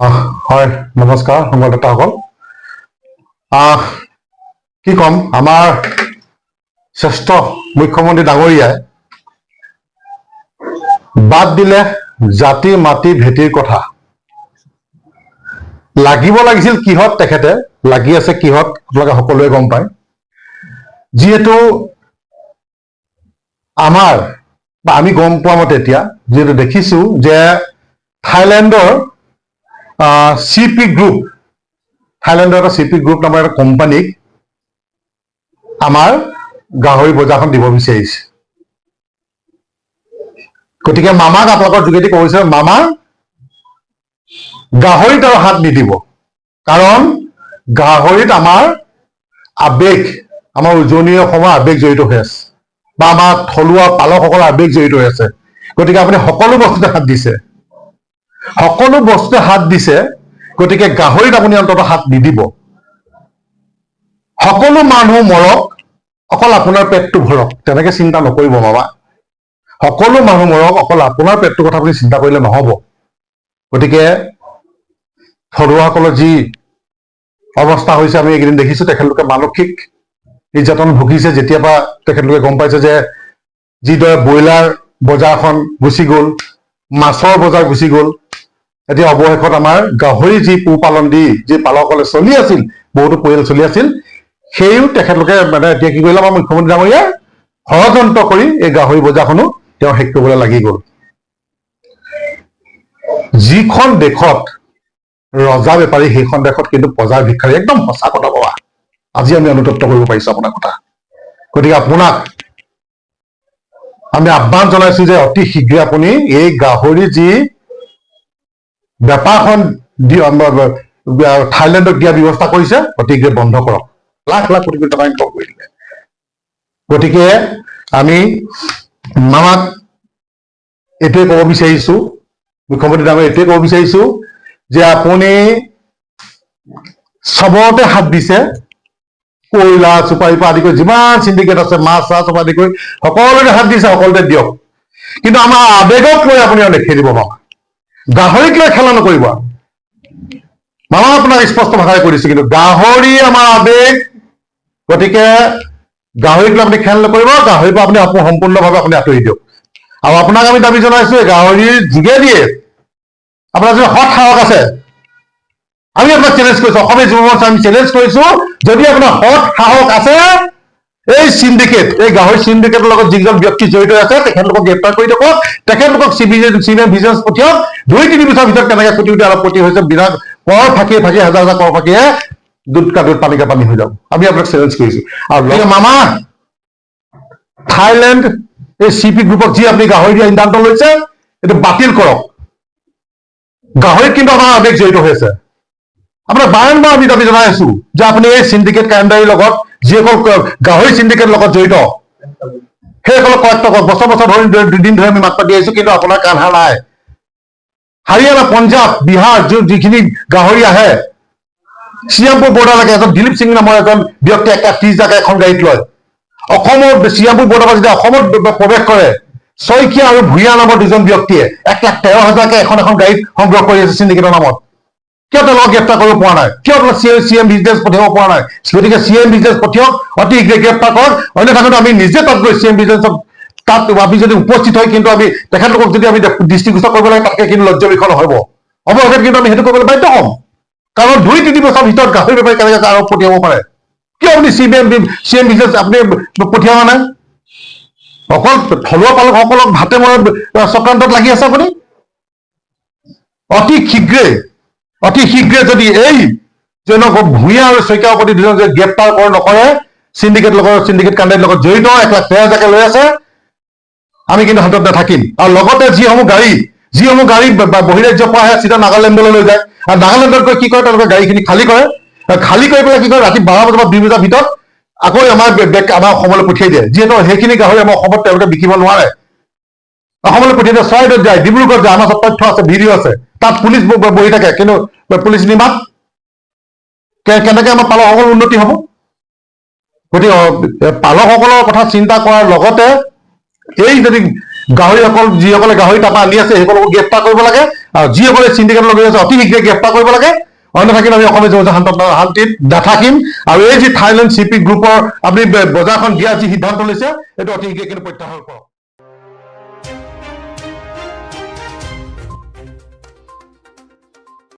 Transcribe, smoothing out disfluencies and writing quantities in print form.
হয় নমস্কাৰ সংবাদদাতাসকল। কি ক'ম, আমাৰ শ্ৰেষ্ঠ মুখ্যমন্ত্ৰী ডাঙৰীয়াই বাদ দিলে জাতি মাটি ভেটিৰ কথা। লাগিব লাগিছিল কিহত, তেখেতে লাগি আছে কিহত আপোনালোকে সকলোৱে গম পায়। যিহেতু আমাৰ বা আমি গম পোৱা মতে এতিয়া যিহেতু দেখিছো যে থাইলেণ্ডৰ চিপি গ্ৰুপ, থাইলেণ্ডৰ এটা চিপি গ্ৰুপ নামৰ এটা কোম্পানীক আমাৰ গাহৰি বজাৰখন দিব বিচাৰিছে। গতিকে মামাক আপোনালোকৰ যোগেদি কৈছে, মামা গাহৰিত আৰু হাত নিদিব, কাৰণ গাহৰিত আমাৰ আৱেগ, আমাৰ উজনি অসমৰ আৱেগ জড়িত হৈ আছে, বা আমাৰ থলুৱা পালকসকলৰ আৱেগ জড়িত হৈ আছে। গতিকে আপুনি সকলো বস্তুতে হাত দিছে, সকলো বস্তুতে হাত দিছে, গতিকে গাহৰিত আপুনি অন্ততঃ হাত নিদিব। সকলো মানুহ মৰক, অকল আপোনাৰ পেটটো ভৰক, তেনেকে চিন্তা নকৰিব মামা। সকলো মানুহ মৰক, অকল আপোনাৰ পেটটোৰ কথা আপুনি চিন্তা কৰিলে নহব। গতিকে থলুৱাসকলৰ যি অৱস্থা হৈছে আমি এইকেইদিন দেখিছো, তেখেতলোকে মানসিক নিৰ্যাতন ভুগিছে। যেতিয়াৰ পৰা তেখেতলোকে গম পাইছে যে যিদৰে ব্ৰইলাৰ বজাৰখন গুচি গ'ল, মাছৰ বজাৰ গুচি গ'ল, এতিয়া অৱশেষত আমাৰ গাহৰি যি পোহপালন দি যি পালকসকলে চলি আছিল, বহুতো পৰিয়াল চলি আছিল, সেইও তেখেতলোকে মানে এতিয়া কি কৰিলে, আমাৰ মুখ্যমন্ত্ৰী ডাঙৰীয়াই ষড়যন্ত্ৰ কৰি এই গাহৰি বজাৰখনো তেওঁ শেষ কৰিবলৈ লাগি গ'ল। যিখন দেশত ৰজা বেপাৰী, সেইখন দেশত কিন্তু প্ৰজাৰ ভিক্ষাৰী। একদম সঁচা কথা বাবা, আজি আমি অনুতপ্ত কৰিব পাৰিছো আপোনাৰ কথা। গতিকে আপোনাক আমি আহ্বান জনাইছো যে অতি শীঘ্ৰে আপুনি এই গাহৰি যি বেপাৰখন থাইলেণ্ডক দিয়া ব্যৱস্থা কৰিছে, অতি শীঘ্ৰে বন্ধ কৰক। লাখ লাখ কোটি কোটি টকা ইনকম কৰি দিলে। গতিকে আমি মামাক এইটোৱে ক'ব বিচাৰিছো, মুখ্যমন্ত্ৰী ডাঙৰীয়া এইটোৱে ক'ব বিচাৰিছো যে আপুনি চবতে হাত দিছে, কয়লা চুপাৰীৰ পৰা আদি কৰি যিমান চিণ্ডিকেট আছে, মাছ চাছ আদি কৰি সকলোতে হাত দিছে, সকলোতে দিয়ক। কিন্তু আমাৰ আৱেগক লৈ আপুনি নেখেলিব মামা, গাহৰিক লৈ খেলা নকৰিব। মামা আপোনাক স্পষ্ট ভাষাৰে কৈ দিছো, কিন্তু গাহৰি আমাৰ আৱেগ। গতিকে গাহৰিক লৈ আপুনি খেল নকৰিব, গাহৰিৰ পৰা আপুনি সম্পূৰ্ণভাৱে আপুনি আঁতৰি দিয়ক। আৰু আপোনাক আমি দাবী জনাইছো, গাহৰিৰ যোগেদিয়ে আপোনাৰ যদি সৎ সাহস আছে, আমি আপোনাক চেলেঞ্জ কৰিছো, অসমীয়া যুৱ মঞ্চ আমি চেলেঞ্জ কৰিছো, যদি আপোনাৰ সৎ সাহস আছে, এই চিণ্ডিকেট, এই গাহৰি চিণ্ডিকেটৰ লগত যিজন ব্যক্তি জড়িত আছে, তেখেতলোকক গ্ৰেপ্তাৰ কৰি দিয়ক, তেখেতলোকক চিভিল ভিজিলেন্স পঠিয়াওক। 2-3 বছৰৰ ভিতৰত কেনেকে কোটি কোটি আৰবপতি হৈছে, বিনা কৰ ফাঁকি ফাঁকি, হাজাৰ হাজাৰ কৰ ফাঁকিয়ে দুধ কা দুধ পানী কা পানী হৈ যাব। আমি আপোনাক চেলেঞ্জ কৰিছো। আৰু মামা, থাইলেণ্ড এই চিপি গ্ৰুপক যি আপুনি গাহৰি দিয়া সিদ্ধান্ত লৈছে, এইটো বাতিল কৰক। গাহৰিত কিন্তু আমাৰ আৱেগ জড়িত হৈ আছে। আপোনাক বাৰম্বাৰ আমি দাবী জনাই আছো যে আপুনি এই চিণ্ডিকেট কাণ্ডাৰীৰ লগত, যিসকল গাহৰি চিণ্ডিকেটৰ লগত জড়িত, সেইসকলক কয়েকটা বছৰ বছৰ ধৰি দুদিন ধৰি আমি মাত মাতি আহিছো, কিন্তু আপোনাৰ কাণ সাৰ নাই। হাৰিয়ানা, পঞ্জাৱ, বিহাৰ যিখিনি গাহৰি আহে, শ্ৰীৰামপুৰ বৰ্ডাৰলৈকে এজন দিলীপ সিং নামৰ এজন ব্যক্তিয়ে 30 টকা এখন গাড়ীত লয়। অসমৰ শ্ৰীৰামপুৰ বৰ্ডাৰৰ পৰা যেতিয়া অসমত প্ৰৱেশ কৰে, শইকীয়া আৰু ভূঞা নামৰ দুজন ব্যক্তিয়ে 1,13,000 এখন এখন গাড়ীত সংগ্ৰহ কৰি আছে চিণ্ডিকেটৰ নামত। কিয় তেওঁলোকক গ্ৰেপ্তাৰ কৰিব পৰা নাই? কিয় আপোনাক CM ভিজিলেন্স পঠিয়াব পৰা নাই? গতিকে CM ভিজিলেন্স পঠিয়াওক, অতি শীঘ্ৰে গ্ৰেপ্তাৰ কৰক। অন্যথা আমি নিজে তাত গৈ CM ভিজিলেন্সক তাত আমি যদি উপস্থিত হয়, কিন্তু আমি তেখেতলোকক যদি আমি দৃষ্টিগোচৰ কৰিব লাগে, তাতকে কিন্তু লজ্জা বিষয় নহব। অৱশেষত কিন্তু আমি সেইটো কৰিবলৈ বাধ্য হ'ম, কাৰণ 2-3 বছৰৰ ভিতৰত গাহৰি বেপাৰী কেনেকৈ আৰব পঠিয়াব পাৰে? কিয় আপুনি CM ভিজিলেন্স আপুনি পঠিওৱা নাই? অকল থলুৱা পালকসকলক ভাতে মৰা চক্ৰান্তত লাগি আছে আপুনি। অতি শীঘ্ৰে যদি এই ভূঞা আৰু শইকীয়াৰ প্ৰতি দুজন গ্ৰেপ্তাৰ নকৰে, চিণ্ডিকেট কাণ্ডাৰীৰ লগত জড়িত 1,13,000 লৈ আছে, আমি কিন্তু হাতত নাথাকিম। আৰু লগতে যিসমূহ গাড়ী বহিৰাজ্যৰ পৰা আহে, চিধা নাগালেণ্ডলৈ লৈ যায়, আৰু নাগালেণ্ডত গৈ কি কৰে, তেওঁলোকে গাড়ীখিনি খালী কৰে, খালী কৰি পেলাই কি কৰে, ৰাতি 12 বজাৰ পৰা 2 বজাৰ ভিতৰত আকৌ আমাৰ অসমলৈ পঠিয়াই দিয়ে। যিহেতু সেইখিনি গাহৰি আমাৰ অসমত তেওঁলোকে বিকিব নোৱাৰে, অসমলৈ পঠিয়াই দিয়ে। চৰাইদেউত যায়, ডিব্ৰুগড়ত যায়, আমাৰ চব তথ্য আছে, ভিডিঅ' আছে। তাত পুলিচ বহি থাকে, কিন্তু পুলিচ নিমাত। কেনেকে আমাৰ পালকসকলৰ উন্নতি হ'ব? গতিকে পালকসকলৰ কথা চিন্তা কৰাৰ লগতে এই যদি যিসকলে গাহৰি তাৰপৰা আনি আছে, সেইসকলকো গ্ৰেপ্তাৰ কৰিব লাগে। আৰু যিসকলে চিণ্ডিকেটৰ লগত আছে অতি শীঘ্ৰে গ্ৰেপ্তাৰ কৰিব লাগে, অন্যথা কিন্তু আমি অসমীয়া জনতা শান্তিত নাথাকিম। আৰু এই যি থাইলেণ্ড চিপি গ্ৰুপৰ আপুনি বজাৰখন দিয়া যি সিদ্ধান্ত লৈছে এইটো অতি শীঘ্ৰে কিন্তু প্ৰত্যাহাৰ কৰক।